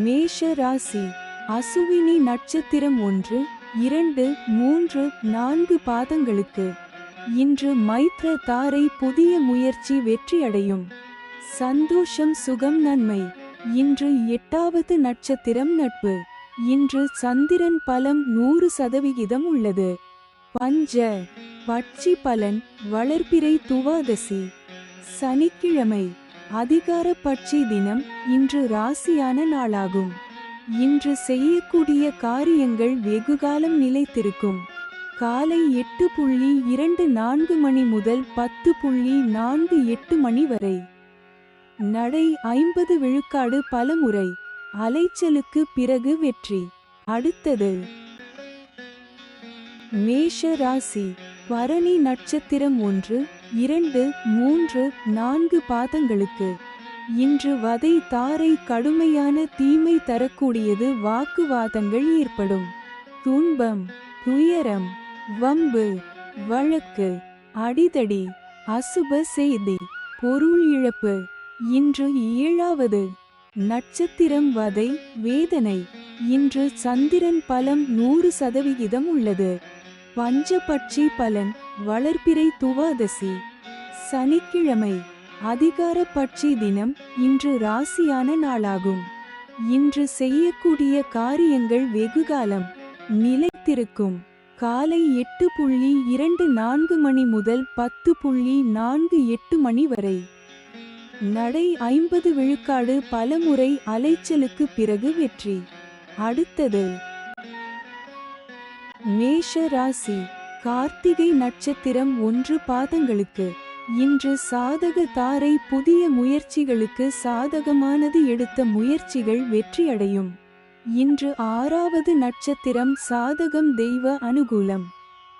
மேஷ ராசி. அசுவினி நட்சத்திரம் 1, 2, 3, 4 பாதங்களுக்கு. இன்று மைத்ர தாரை புதிய முயற்சி வெற்றியடையும். சந்தோஷம், சுகம், நன்மை. இன்று 8வது நட்சத்திரம் நட்பு. இன்று சந்திரன் பலம் 100% உள்ளது. பஞ்ச பட்சி பலன் வளர்பிறை துவாதசி. சனிக்கிழமை அதிகார பட்சி தினம். இன்று ராசியான நாளாகும். இன்று செய்யக்கூடிய காரியங்கள் வெகுகாலம் நிலைத்திருக்கும். காலை 8:24 மணி முதல் 10:48 மணி வரை. நடை 50 விழுக்காடு பலமுறை. அலைச்சலுக்கு பிறகு வெற்றி. அடுத்தது மேஷ ராசி. பரணி நட்சத்திரம் 1, 2, 3, 4 பாதங்களுக்கு. இன்று வதை தாரை கடுமையான தீமை தரக்கூடியது. வாக்குவாதங்கள் ஏற்படும். துன்பம், துயரம், வம்பு, வழக்கு, அடிதடி, அசுப செய்தி, பொருள் இழப்பு. இன்று 7வது நட்சத்திரம் வதை, வேதனை. இன்று சந்திரன் பலம் 100% உள்ளது. பஞ்சபட்சி பலன் வளர்பிறை துவாதசி. சனிக்கிழமை அதிகார பட்சி தினம். இன்று ராசியான நாளாகும். இன்று செய்யக்கூடிய காரியங்கள் வெகுகாலம் நிலைத்திருக்கும். காலை 8:24 மணி முதல் 10:48 மணி வரை. நடை 50 விழுக்காடு பலமுறை. அலைச்சலுக்கு பிறகு வெற்றி. அடுத்தது மேஷ ராசி. கார்த்திகை நட்சத்திரம் 1 பாதங்களுக்கு. இன்று சாதக தாரை புதிய முயற்சிகளுக்கு சாதகமானது. எடுத்த முயற்சிகள் வெற்றியடையும். இன்று 6வது நட்சத்திரம் சாதகம், தெய்வ அனுகூலம்.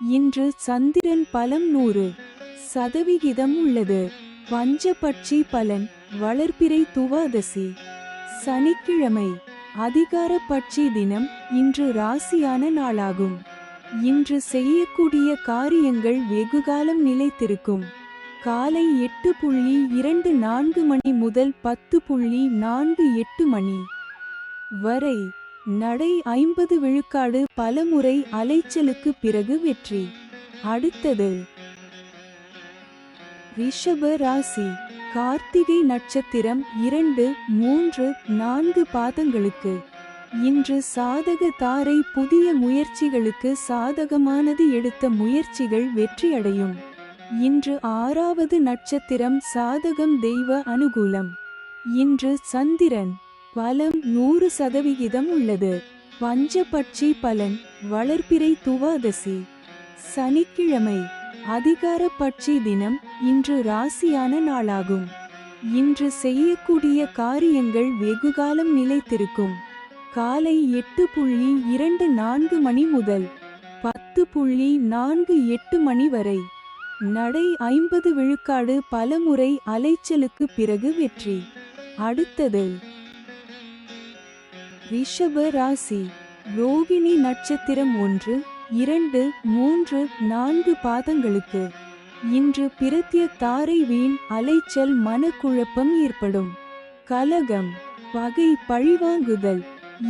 இன்று சந்திரன் பலம் 100% உள்ளது. பஞ்சபட்சி பலன் வளர்பிறை துவாதசி. சனிக்கிழமை அதிகார பட்சி தினம். இன்று ராசியான நாளாகும். இன்று செய்யக்கூடிய காரியங்கள் வெகுகாலம் நிலைத்திருக்கும். காலை 8:24 மணி முதல் 10:48 மணி வரை. நடை 50 விழுக்காடு பலமுறை. அலைச்சலுக்கு பிறகு வெற்றி. அடுத்தது ரிஷப ராசி. கார்த்திகை நட்சத்திரம் 2, 3, 4 பாதங்களுக்கு. இன்று சாதக தாரை புதிய முயற்சிகளுக்கு சாதகமானது. எடுத்த முயற்சிகள் வெற்றியடையும். இன்று 6வது நட்சத்திரம் சாதகம், தெய்வ அனுகூலம். இன்று சந்திரன் பலம் 100% உள்ளது. பஞ்சபட்சி பலன் வளர்பிறை துவாதசி. சனிக்கிழமை அதிகார பட்சி தினம். இன்று ராசியான நாளாகும். இன்று செய்யக்கூடிய காரியங்கள் வெகுகாலம் நிலைத்திருக்கும். காலை 8:24 மணி முதல் 10:48 மணி வரை. நடை 50 விழுக்காடு பலமுறை. அலைச்சலுக்கு பிறகு வெற்றி. அடுத்தது ரிஷப ராசி. ரோகிணி நட்சத்திரம் 1, 2, 3, 4 பாதங்களுக்கு. இன்று பிரத்ய தாரை வீண் அலைச்சல். மனக்குழப்பம் ஏற்படும். கலகம், பகை, பழிவாங்குதல்.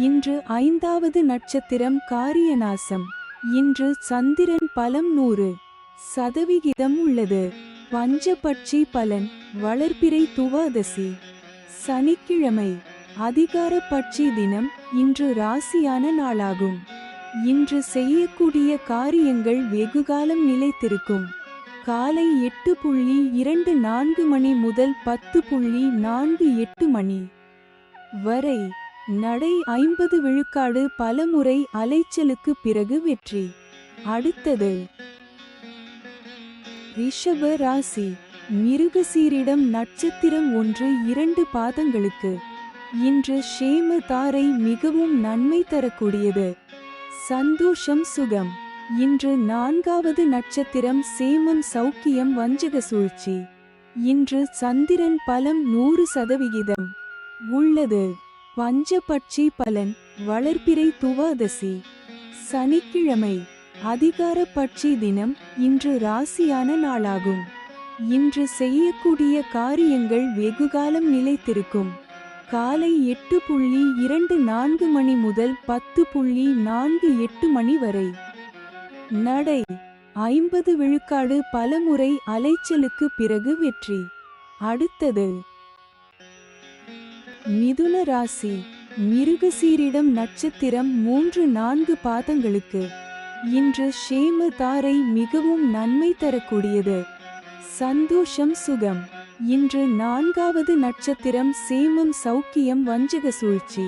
இன்று 5வது நட்சத்திரம் காரியநாசம். இன்று சந்திரன் பலம் 100% உள்ளது. பஞ்சபட்சி பலன் வளர்பிறை துவாதசி. சனிக்கிழமை அதிகார பட்சி தினம். இன்று ராசியான நாளாகும். இன்று செய்யக்கூடிய காரியங்கள் வெகுகாலம் நிலைத்திருக்கும். காலை 8:24 மணி முதல் 10:48 மணி வரை. நடை 50 விழுக்காடு பலமுறை. அலைச்சலுக்கு பிறகு வெற்றி. அடுத்தது ரிஷப ராசி. மிருகசீரிடம் நட்சத்திரம் 1, 2 பாதங்களுக்கு. இன்று ஷேம தாரை மிகவும் நன்மை தரக்கூடியது. சந்தோஷம், சுகம். இன்று 4வது நட்சத்திரம் சேமம், சௌக்கியம், வஞ்சக சூழ்ச்சி. இன்று சந்திரன் பலம் 100% உள்ளது. பஞ்சபட்சி பலன் வளர்பிறை துவாதசி. சனிக்கிழமை அதிகார பட்சி தினம். இன்று ராசியான நாளாகும். இன்று செய்யக்கூடிய காரியங்கள் வெகுகாலம் நிலைத்திருக்கும். காலை 8:24 மணி முதல் 10:48 மணி வரை. நடை 50 விழுக்காடு பலமுறை அலைச்சலுக்கு பிறகு வெற்றி. அடுத்தது மிதுன ராசி. மிருகசீரிடம் நட்சத்திரம் 3-4 பாதங்களுக்கு. இன்று ஷேம தாரை மிகவும் நன்மை தரக்கூடியது. சந்தோஷம் சுகம். இன்று 4வது நட்சத்திரம் சேமம் சௌக்கியம் வஞ்சக சூழ்ச்சி.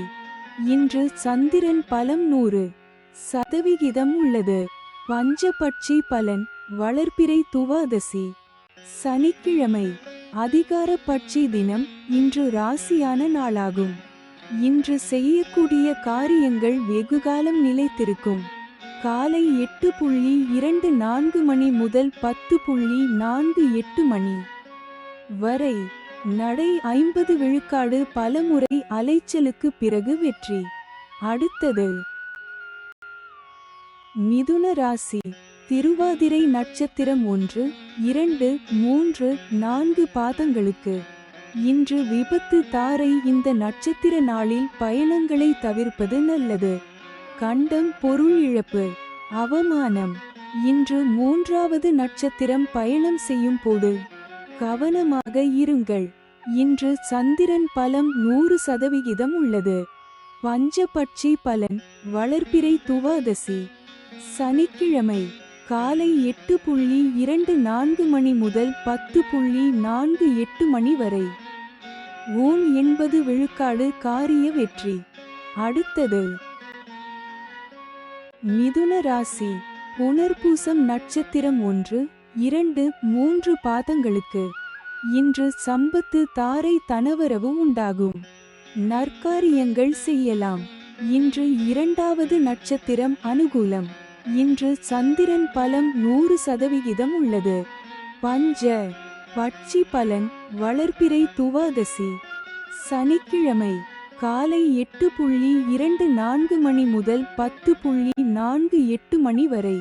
இன்று சந்திரன் பலம் 100% உள்ளது. பஞ்சபட்சி பலன் வளர்பிறை துவாதசி. சனிக்கிழமை அதிகார பட்சி தினம். இன்று ராசியான நாளாகும். இன்று செய்யக்கூடிய காரியங்கள் வெகுகாலம் நிலைத்திருக்கும். காலை 8:24 மணி முதல் 10:48 மணி வரை. நடை 50 விழுக்காடு பலமுறை அலைச்சலுக்கு பிறகு வெற்றி. அடுத்தது மிதுன ராசி. திருவாதிரை நட்சத்திரம் 1, 2, 3, 4 பாதங்களுக்கு. இன்று விபத்து தாரை. இந்த நட்சத்திர நாளில் பயணங்களை தவிர்ப்பது நல்லது. கண்டம் பொருள் இழப்பு அவமானம். இன்று 3வது நட்சத்திரம் பயணம் செய்யும் போது கவனமாக இருங்கள். இன்று சந்திரன் பலம் 100% உள்ளது. பஞ்சபட்சி பலன் வளர்பிறை துவாதசி. சனிக்கிழமை காலை 8:24 மணி முதல் 10:48 மணி வரை. 80 விழுக்காடு காரிய வெற்றி. அடுத்தது மிதுன ராசி. புனர்பூசம் நட்சத்திரம் 1, 2, 3 பாதங்களுக்கு. இன்று சம்பத்து தாரை தனவரவு உண்டாகும். நற்காரியங்கள் செய்யலாம். இன்று 2வது நட்சத்திரம் அனுகூலம். இன்று சந்திரன் பலம் 100% உள்ளது. பஞ்ச பட்சி பலன் வளர்பிறை துவாதசி. சனிக்கிழமை காலை 8:24 மணி முதல் 10:48 மணி வரை.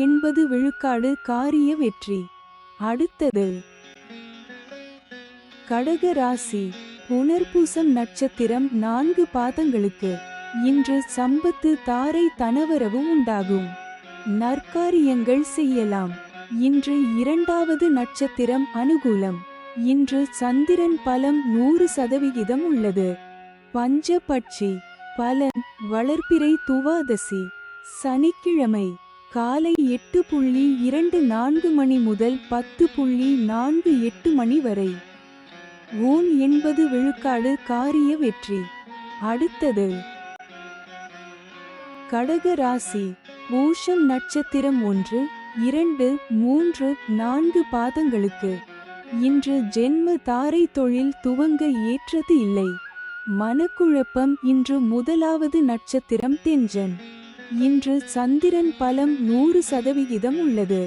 80 விழுக்காடு காரிய வெற்றி. அடுத்தது கடக ராசி. புனர்பூசம் நட்சத்திரம் 4 பாதங்களுக்கு. இன்று சம்பத்து தாரை தனவரவு உண்டாகும். நற்காரியங்கள் செய்யலாம். இன்று 2வது நட்சத்திரம் அனுகூலம். இன்று சந்திரன் பலம் 100% உள்ளது. பஞ்சபட்சி பலன் வளர்பிறை துவாதசி. சனிக்கிழமை காலை 8:24 மணி முதல் 10:48 மணி வரை. 80 விழுக்காடு காரிய வெற்றி. அடுத்தது கடக ராசி. பூஷம் நட்சத்திரம் 1, 2, 3, 4 பாதங்களுக்கு. இன்று ஜென்ம தாரை தொழில் துவங்க ஏற்றது இல்லை. மனக்குழப்பம். இன்று 1வது நட்சத்திரம் தெஞ்சன். இன்று சந்திரன் பலம் 100% உள்ளது.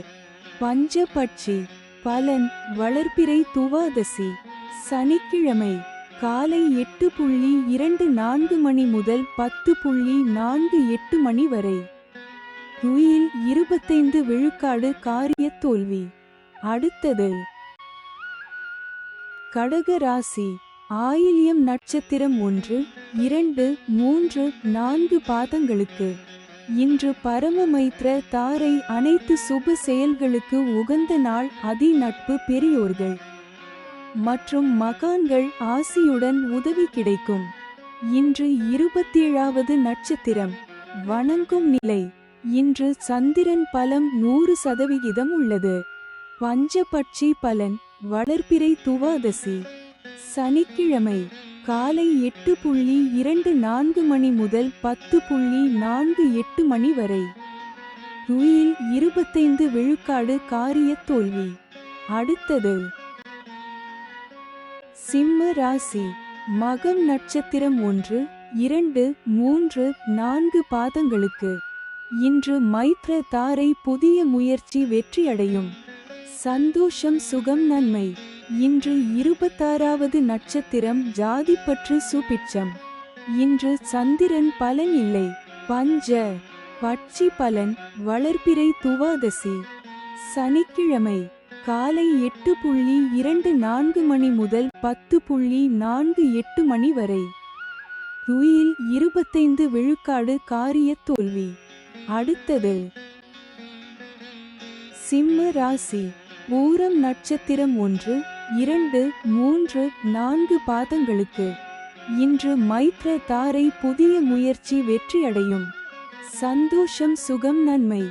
பஞ்சபட்சி பலன் வளர்பிறை துவாதசி. சனிக்கிழமை காலை 8:24 மணி முதல் 10:48 மணி வரை. துயில் 25 விழுக்காடு காரிய தோல்வி. அடுத்தது கடக ராசி. ஆயில்யம் நட்சத்திரம் 1, 2, 3, 4 பாதங்களுக்கு. இன்று பரமமைத்ர தாரை. அனைத்து சுப செயல்களுக்கு உகந்த நாள். அதி நட்பு பெரியோர்கள் மற்றும் மகான்கள் ஆசியுடன் உதவி கிடைக்கும். இன்று 27வது நட்சத்திரம் வணங்கும் நிலை. இன்று சந்திரன் பலம் 100% உள்ளது. பஞ்சபட்சி பலன் வளர்பிறை துவாதசி. சனிக்கிழமை காலை 8:24 மணி முதல் 10:48 மணி வரை. துயில் 25 விழுக்காடு காரிய தோல்வி. அடுத்தது சிம்ம ராசி. மகம் நட்சத்திரம் 1, 2, 3, 4 பாதங்களுக்கு. இன்று மைத்ர தாரை. புதிய முயற்சி வெற்றியடையும். சந்தோஷம் சுகம் நன்மை. இன்று 26வது நட்சத்திரம் ஜாதிப்பற்று சுபிட்சம். இன்று சந்திரன் பலன் இல்லை. பஞ்ச பட்சி பலன் வளர்பிறை துவாதசி. சனிக்கிழமை காலை 8:24 மணி முதல் 10:48 மணி வரை. துயில் 25 விழுக்காடு காரிய தோல்வி. அடுத்தது சிம்ம ராசி. பூரம் நட்சத்திரம் 1, 2, 3, 4 பாதங்களுக்கு இன்று மைத்ர தாரை புதிய முயற்சி வெற்றியடையும். சந்தோஷம் சுகம் நன்மை.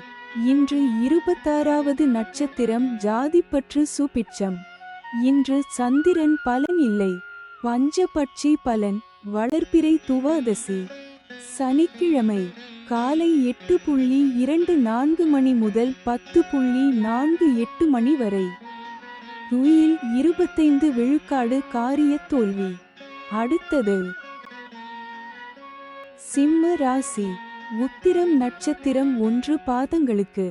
இன்று 26வது நட்சத்திரம் ஜாதிப்பற்று சுபிட்சம். இன்று சந்திரன் பலன் இல்லை. பஞ்சபட்சி பலன். வளர்பிறை துவாதசி. சனிக்கிழமை காலை 8:24 மணி முதல் 10:48 மணி வரை. துயில் 25 விழுக்காடு காரிய தோல்வி. அடுத்தது சிம்ம ராசி. உத்திரம் நட்சத்திரம் 1 பாதங்களுக்கு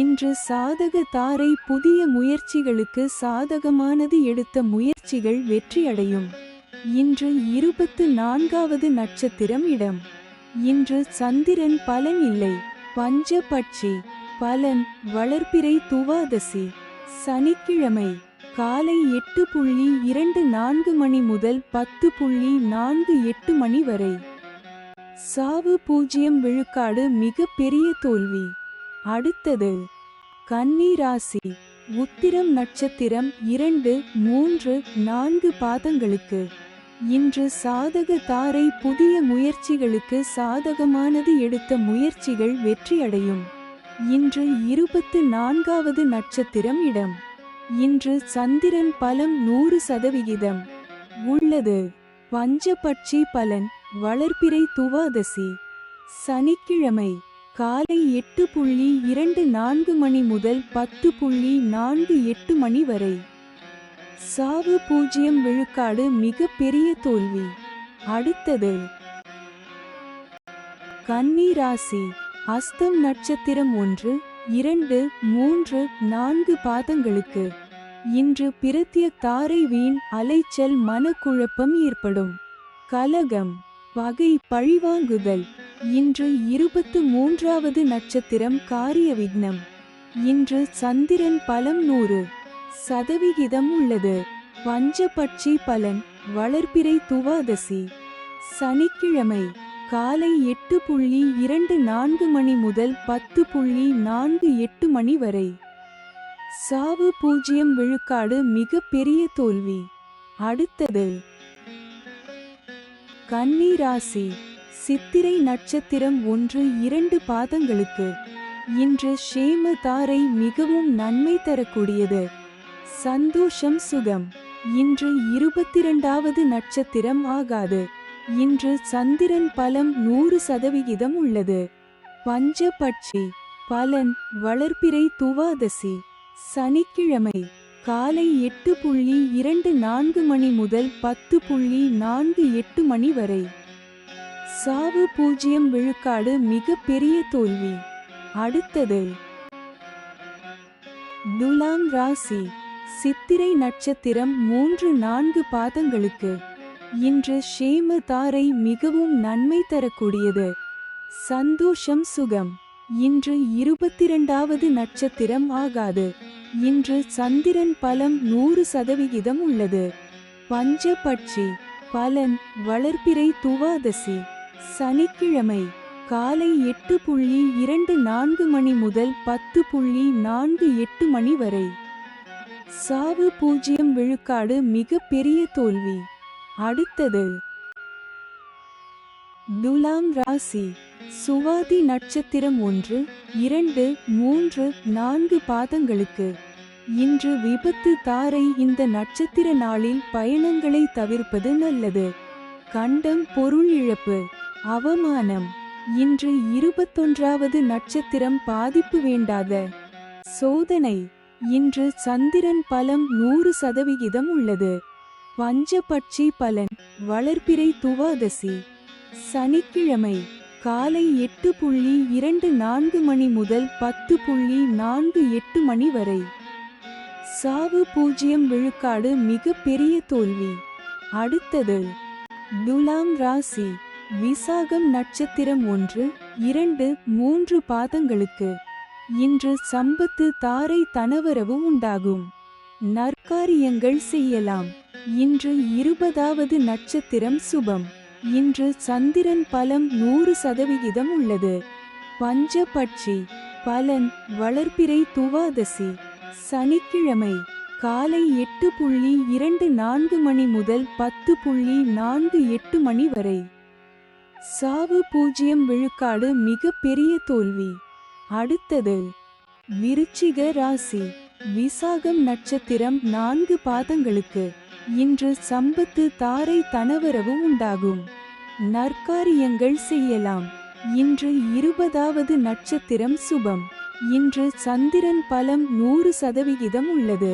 இன்று சாதக தாரை புதிய முயற்சிகளுக்கு சாதகமானது. எடுத்த முயற்சிகள் வெற்றியடையும். இன்று 24வது நட்சத்திரம் இடம். இன்று சந்திரன் பலன் இல்லை. பஞ்சபட்சி பலன். வளர்பிறை துவாதசி. சனிக்கிழமை காலை 8:24 மணி முதல் 10:48 மணி வரை. சாவு 0 விழுக்காடு மிக பெரிய தோல்வி. அடுத்தது கன்னி ராசி. உத்திரம் நட்சத்திரம் 2, 3, 4 பாதங்களுக்கு இன்று சாதக தாரை புதிய முயற்சிகளுக்கு சாதகமானது. எடுத்த முயற்சிகள் வெற்றியடையும். இன்று 24வது நட்சத்திரம் இடம். இன்று சந்திரன் பலம் 100% உள்ளது. பஞ்சபட்சி பலன். வளர்பிறை துவாதசி. சனிக்கிழமை காலை 8:24 மணி முதல் 10:48 மணி வரை. சாவு 0 விழுக்காடு மிக பெரிய தோல்வி. அடுத்தது கன்னி ராசி. அஸ்தம் நட்சத்திரம் 1, 2, 3, 4 பாதங்களுக்கு இன்று பிரத்ய தாரை வீண் அலைச்சல் மனக்குழப்பம் ஏற்படும். கலகம் பகை பழிவாங்குதல். இன்று 23வது நட்சத்திரம் காரிய விக்னம். இன்று சந்திரன் பலம் 100% உள்ளது. பஞ்சபட்சி பலன். வளர்பிறை துவாதசி. சனிக்கிழமை காலை 8:24 மணி முதல் 10:48 மணி வரை. சாவு 0 விழுக்காடு மிக பெரிய தோல்வி. அடுத்தது கன்னி ராசி. சித்திரை நட்சத்திரம் 1, 2 பாதங்களுக்கு இன்று ஷேம தாரை மிகவும் நன்மை தரக்கூடியது. சந்தோஷம் சுகம். இன்று 22வது நட்சத்திரம் ஆகாது. இன்று சந்திரன் பலம் 100% உள்ளது. பஞ்சபட்சி பலன். வளர்பிறை துவாதசி. சனிக்கிழமை காலை 8:24 மணி முதல் 10:48 மணி வரை. சாவு 0 விழுக்காடு மிக பெரிய தோல்வி. அடுத்தது துலாம் ராசி. சித்திரை நட்சத்திரம் 3, 4 பாதங்களுக்கு இன்று ஷேம தாரை மிகவும் நன்மை தரக்கூடியது. சந்தோஷம் சுகம். இன்று 22வது நட்சத்திரம் ஆகாது. இன்று சந்திரன் பலம் 100% உள்ளது. பஞ்சபட்சி பலன். வளர்பிறை துவாதசி. சனிக்கிழமை காலை 8:24 மணி முதல் 10:48 மணி வரை. சாவு 0 விழுக்காடு மிக பெரிய தோல்வி. அடுத்தது துலாம் ராசி. சுவாதி நட்சத்திரம் 1, 2, 3, 4 பாதங்களுக்கு இன்று விபத்து தாரை. இந்த நட்சத்திர நாளில் பயணங்களை தவிர்ப்பது நல்லது. கண்டம் பொருள் இழப்பு அவமானம். இன்று 21வது நட்சத்திரம் பாதிப்பு வேண்டாத சோதனை. இன்று சந்திரன் பலம் 100% உள்ளது. பஞ்சபட்சி பலன். வளர்பிறை துவாதசி. சனிக்கிழமை காலை 8:24 மணி முதல் 10:48 மணி வரை. சாவு 0 விழுக்காடு மிக பெரிய தோல்வி. அடுத்தது துலாம் ராசி. விசாகம் நட்சத்திரம் 1, 2, 3 பாதங்களுக்கு இன்று சம்பத்து தாரை தனவரவு உண்டாகும். நற்காரியங்கள் செய்யலாம். இன்று 20வது நட்சத்திரம் சுபம். இன்று சந்திரன் பலம் 100% உள்ளது. பஞ்சபட்சி பலன் வளர்பிறை துவாதசி. சனிக்கிழமை காலை 8:24 மணி முதல் 10:48 மணி வரை. சாவு 0 விழுக்காடு, மிக பெரிய தோல்வி. அடுத்தது விருச்சிக ராசி. விசாகம் நட்சத்திரம் 4 பாதங்களுக்கு. இன்று சம்பத்து தாரை தனவரவு உண்டாகும். நற்காரியங்கள் செய்யலாம். இன்று 20வது நட்சத்திரம் சுபம். இன்று சந்திரன் பலம் 100% உள்ளது.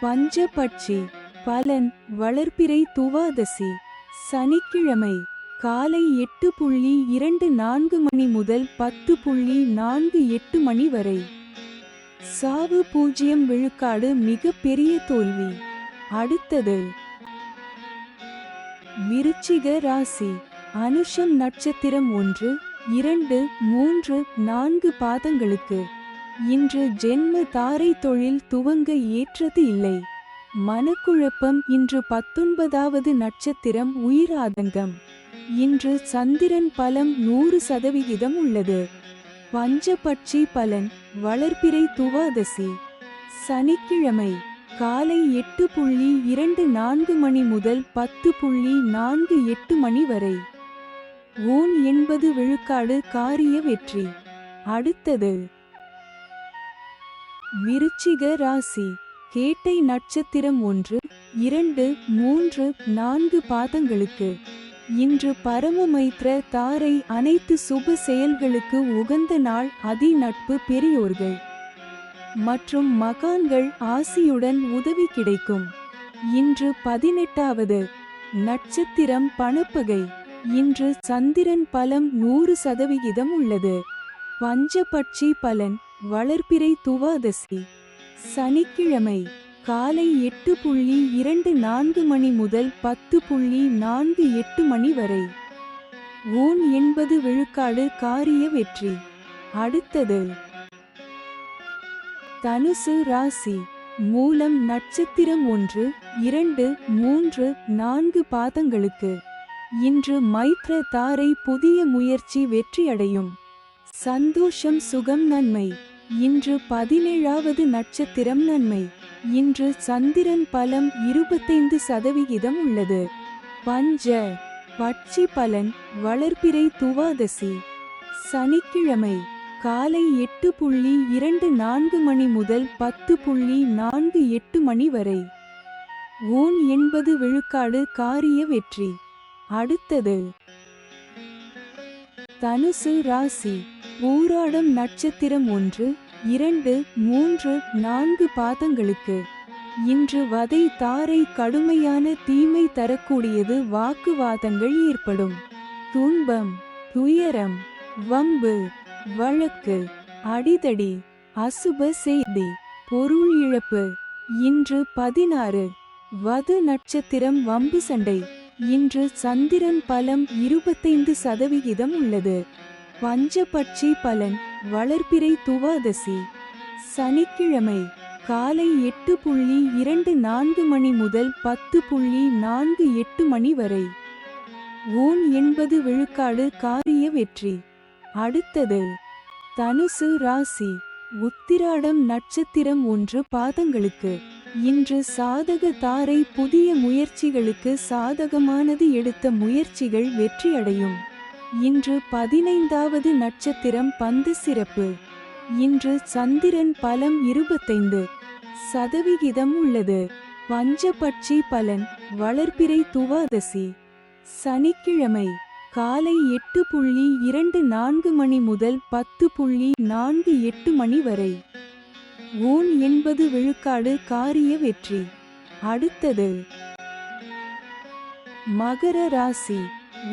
பஞ்சபட்சி பலன் வளர்பிறை துவாதசி. சனிக்கிழமை காலை 8:24 மணி முதல் 10:48 மணி வரை. சாவு 0 விழுக்காடு, மிக பெரிய தோல்வி. அடுத்தது விருச்சிக ராசி. அனுஷம் நட்சத்திரம் 1, 2, 3, 4 பாதங்களுக்கு. இன்று ஜென்ம தாரை தொழில் துவங்க ஏற்றது இல்லை. மனக்குழப்பம். இன்று 19வது நட்சத்திரம் உயிர் ஆதங்கம். இன்று சந்திரன் பலம் 100% உள்ளது. பஞ்சபட்சி பலன் வளர்பிறை துவாதசி. சனிக்கிழமை காலை 8:24 மணி முதல் 10:48 மணி வரை. ஓன் 80 விழுக்காடு காரிய வெற்றி. அடுத்தது விருச்சிக ராசி. கேட்டை நட்சத்திரம் 1, 2, 3, 4 பாதங்களுக்கு. இன்று பரமமைத்ர தாரை அனைத்து சுப செயல்களுக்கு உகந்த நாள். அதி நட்பு, பெரியோர்கள் மற்றும் மகான்கள் ஆசியுடன் உதவி கிடைக்கும். இன்று 18வது நட்சத்திரம் பணப்பகை. இன்று சந்திரன் பலம் 100% உள்ளது. பஞ்சபட்சி பலன் வளர்பிறை துவாதசி. சனிக்கிழமை காலை 8:24 மணி முதல் 10:48 மணி வரை. ஓன் 80 விழுக்காடு காரிய வெற்றி. அடுத்தது தனுசு ராசி. மூலம் நட்சத்திரம் 1, 2, 3, 4 பாதங்களுக்கு. இன்று மைத்ர தாரை புதிய முயற்சி வெற்றியடையும். சந்தோஷம், சுகம், நன்மை. இன்று 17வது நட்சத்திரம் நன்மை. இன்று சந்திரன் பலம் 25% உள்ளது. பஞ்ச பட்சி பலன் வளர்பிறை துவாதசி. சனிக்கிழமை காலை 8:24 மணி முதல் 10:48 மணி வரை. ஓன் 80 விழுக்காடு காரிய வெற்றி. அடுத்தது தனுசு ராசி. பூராடம் நட்சத்திரம் 1, 2, 3, 4 பாதங்களுக்கு. இன்று வதை தாரை கடுமையான தீமை தரக்கூடியது. வாக்குவாதங்கள் ஏற்படும். துன்பம், துயரம், வம்பு, வழக்கு, அடிதடி, அசுப செய்தி, பொருள் இழப்பு. இன்று 16 வது நட்சத்திரம் வம்பு சண்டை. இன்று சந்திரன் பலம் 25% உள்ளது. பஞ்சபட்சி பலன் வளர்பிறை துவாதசி. சனிக்கிழமை காலை 8:24 மணி முதல் 10:48 மணி வரை. ஓன் 80 விழுக்காடு காரிய வெற்றி. அடுத்தது தனுசு ராசி. உத்திராடம் நட்சத்திரம் 1 பாதங்களுக்கு. இன்று சாதக தாரை புதிய முயற்சிகளுக்கு சாதகமானது. எடுத்த முயற்சிகள் வெற்றியடையும். இன்று 15வது நட்சத்திரம் பந்து சிறப்பு. இன்று சந்திரன் பலம் 25% உள்ளது. பஞ்சபட்சி பலன் வளர்பிறை துவாதசி. சனிக்கிழமை காலை 8:24 மணி முதல் 10:48 மணி வரை. ஓன் 80 விழுக்காடு காரிய வெற்றி. அடுத்தது மகர ராசி.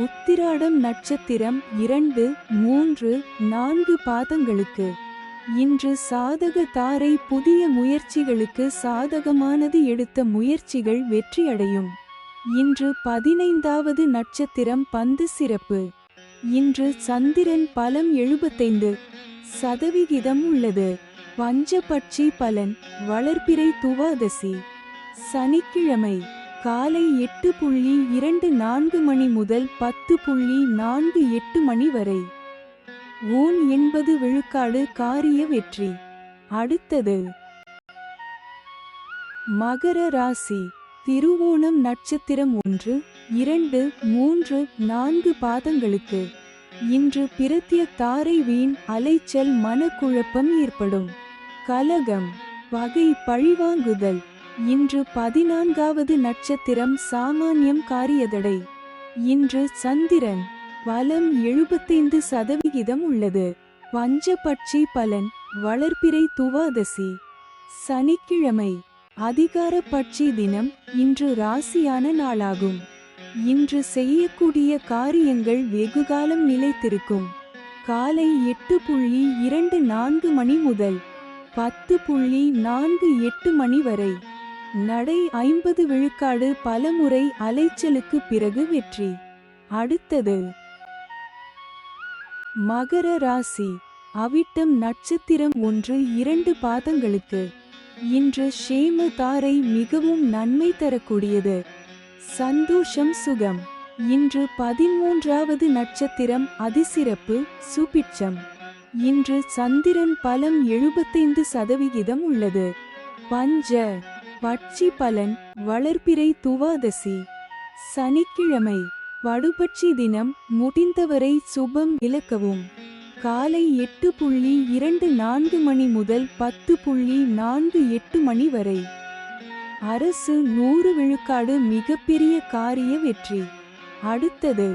உத்திராடம் நட்சத்திரம் 2, 3, 4 பாதங்களுக்கு. இன்று சாதக தாரை புதிய முயற்சிகளுக்கு சாதகமானது. எடுத்த முயற்சிகள் வெற்றியடையும். இன்று 15வது நட்சத்திரம் பந்து சிறப்பு. இன்று சந்திரன் பலம் 75% உள்ளது. பஞ்சபட்சி பலன் வளர்பிறை துவாதசி சனிக்கிழமை காலை 8:24 மணி முதல் 10:48 மணி வரை. ஊன் 80 விழுக்காடு காரிய வெற்றி. அடுத்தது மகர ராசி. திருவோணம் நட்சத்திரம் 1, 2, 3, 4 பாதங்களுக்கு இன்று பிரத்ய தாரை வீண் அலைச்சல் மனக்குழப்பம் ஏற்படும். கலகம் வகை பழிவாங்குதல். இன்று 14வது நட்சத்திரம் சாமானியம் காரியதடை. இன்று சந்திரன் பலம் 75% உள்ளது. பஞ்சபட்சி பலன் வளர்பிறை துவாதசி சனிக்கிழமை அதிகார பட்சி தினம். இன்று ராசியான நாளாகும். இன்று செய்யக்கூடிய காரியங்கள் வெகுகாலம் நிலைத்திருக்கும். காலை 8:24 மணி முதல் 10:48 மணி வரை. நடை 50 விழுக்காடு பலமுறை அலைச்சலுக்கு பிறகு வெற்றி. அடுத்தது மகர ராசி. அவிட்டம் நட்சத்திரம் 1, 2 பாதங்களுக்கு இன்று ஷேம தாரை மிகவும் நன்மை தரக்கூடியது. சந்தோஷம் சுகம். இன்று 13வது நட்சத்திரம் அதிசிறப்பு சுபிட்சம். இன்று சந்திரன் பலம் 75% உள்ளது. பஞ்ச பட்சி பலன் வளர்பிறை துவாதசி சனிக்கிழமை வடுபட்சி தினம். முடிந்தவரை சுபம் விலக்கவும். காலை 8:24 மணி முதல் 10:48 மணி வரை. அரசு 100 விழுக்காடு மிகப்பெரிய காரிய வெற்றி. அடுத்தது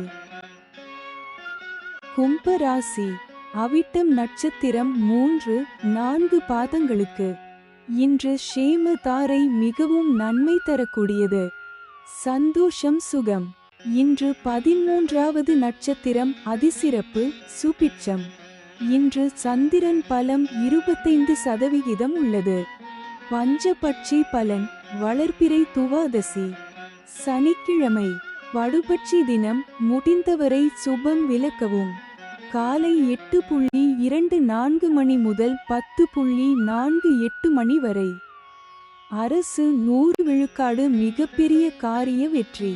கும்பராசி. அவிட்டம் நட்சத்திரம் 3, 4 பாதங்களுக்கு இன்று ஷேம தாரை மிகவும் நன்மை தரக்கூடியது. சந்தோஷம் சுகம். இன்று 13வது நட்சத்திரம் அதிசிறப்பு சுபிட்சம். இன்று சந்திரன் பலம் 25% உள்ளது. பஞ்சபட்சி பலன் வளர்பிறை துவாதசி சனிக்கிழமை வடுபட்சி தினம். முடிந்தவரை சுபம் விலக்கவும். காலை 8:24 மணி முதல் 10:48 மணி வரை. அரசு 100 விழுக்காடு மிகப்பெரிய காரிய வெற்றி.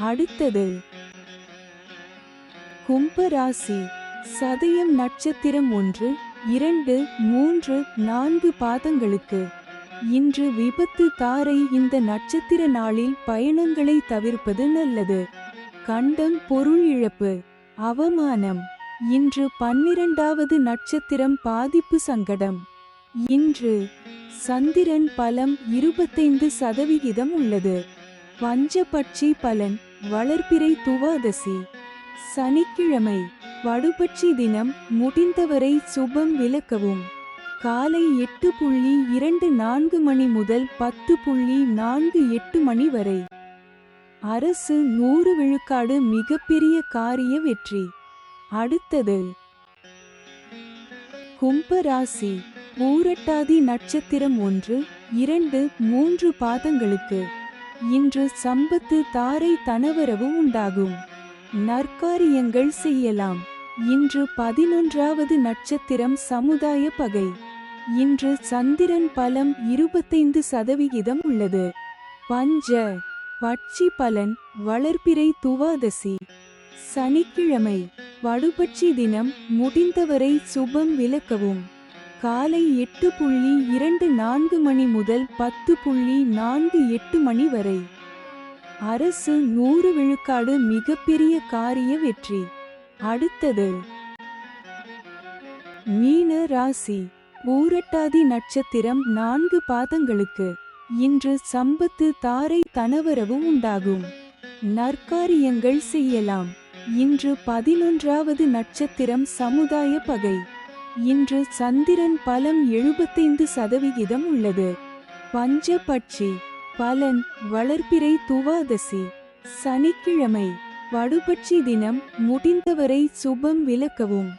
அடுத்தது கும்பராசி. சதயம் நட்சத்திரம் 1, 2, 3, 4 பாதங்களுக்கு இன்று விபத்து தாரை. இந்த நட்சத்திர நாளில் பயணங்களை தவிர்ப்பது நல்லது. கண்டம் பொருள் இழப்பு அவமானம். இன்று 12வது நட்சத்திரம் பாதிப்பு சங்கடம். இன்று சந்திரன் பலம் 25% உள்ளது. பஞ்சபட்சி பலன் வளர்பிறை துவாதசி சனிக்கிழமை வடுபட்சி தினம். முடிந்தவரை சுபம் விலக்கவும். காலை 8:24 மணி முதல் 10:48 மணி வரை. அரசு 100 விழுக்காடு மிகப்பெரிய காரிய வெற்றி. அடுத்தது கும்பராசி. பூரட்டாதி நட்சத்திரம் 1, 2, 3 பாதங்களுக்கு இன்று சம்பத்து தாரை தனவரவு உண்டாகும். நற்காரியங்கள் செய்யலாம். இன்று 11வது நட்சத்திரம் சமுதாய பகை. இன்று சந்திரன் பலம் 25% உள்ளது. பஞ்ச பட்சி பலன் வளர்பிறை துவாதசி சனிக்கிழமை வடுபட்சி தினம். முடிந்தவரை சுபம் விலக்கவும். காலை 8:24 மணி முதல் 10:48 மணி வரை. அரசு 100 விழுக்காடு மிகப்பெரிய காரிய வெற்றி. அடுத்தது மீன ராசி. பூரட்டாதி நட்சத்திரம் 4 பாதங்களுக்கு இன்று சம்பத்து தாரை தனவரவு உண்டாகும். நற்காரியங்கள் செய்யலாம். இன்று 11வது நட்சத்திரம் சமுதாய பகை. இன்று சந்திரன் பலம் 75% உள்ளது. பஞ்சபட்சி பலன் வளர்பிறை துவாதசி சனிக்கிழமை வடுபட்சி தினம். முடிந்தவரை சுபம் விலக்கவும்.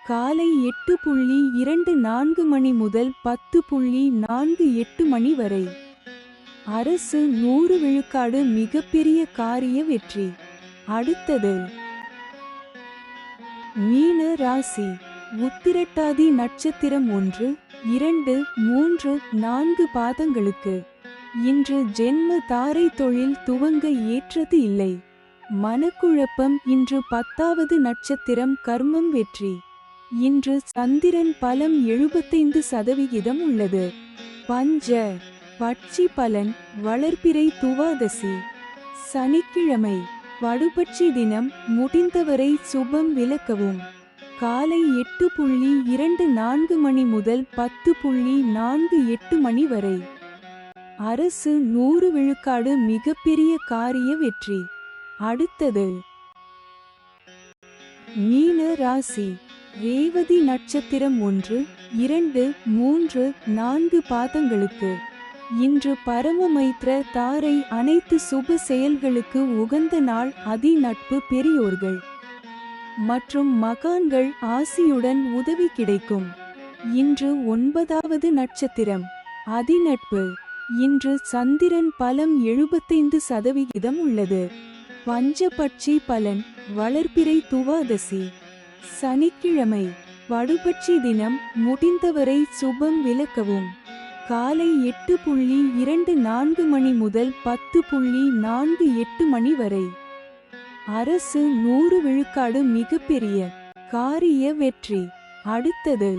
காலை 8:24 மணி முதல் 10:48 மணி வரை. அரசு 100 விழுக்காடு மிகப்பெரிய காரிய வெற்றி. அடுத்தது மீன ராசி. உத்திரட்டாதி நட்சத்திரம் 1, 2, 3, 4 பாதங்களுக்கு இன்று ஜென்ம தாரை தொழில் துவங்க ஏற்றது இல்லை. மனக்குழப்பம். இன்று 10வது நட்சத்திரம் கர்மம் வெற்றி. இன்று சந்திரன் பலம் 75% உள்ளது. பஞ்ச பட்சி பலன் வளர்பிறை துவாதசி சனிக்கிழமை வடுபட்சி தினம். முடிந்தவரை சுபம் விலக்கவும். காலை 8:24 மணி முதல் 10:48 மணி வரை. அரசு 100 விழுக்காடு மிகப்பெரிய காரிய வெற்றி. அடுத்தது மீன ராசி. ரேவதி நட்சத்திரம் 1, 2, 3, 4 பாதங்களுக்கு இன்று பரமமைத்ர தாரை அனைத்து சுப செயல்களுக்கு உகந்த நாள். அதி நட்பு பெரியோர்கள் மற்றும் மகான்கள் ஆசியுடன் உதவி கிடைக்கும். இன்று 9வது நட்சத்திரம் அதிநட்பு. இன்று சந்திரன் பலம் 75% உள்ளது. பஞ்சபட்சி பலன் வளர்பிறை துவாதசி சனிக்கிழமை வடுபட்சி தினம். முடிந்தவரை சுபம் விலக்கவும். காலை 8:24 மணி முதல் 10:48 மணி வரை. அரசு 100 விழுக்காடு மிகப்பெரிய காரிய வெற்றி. அடுத்தது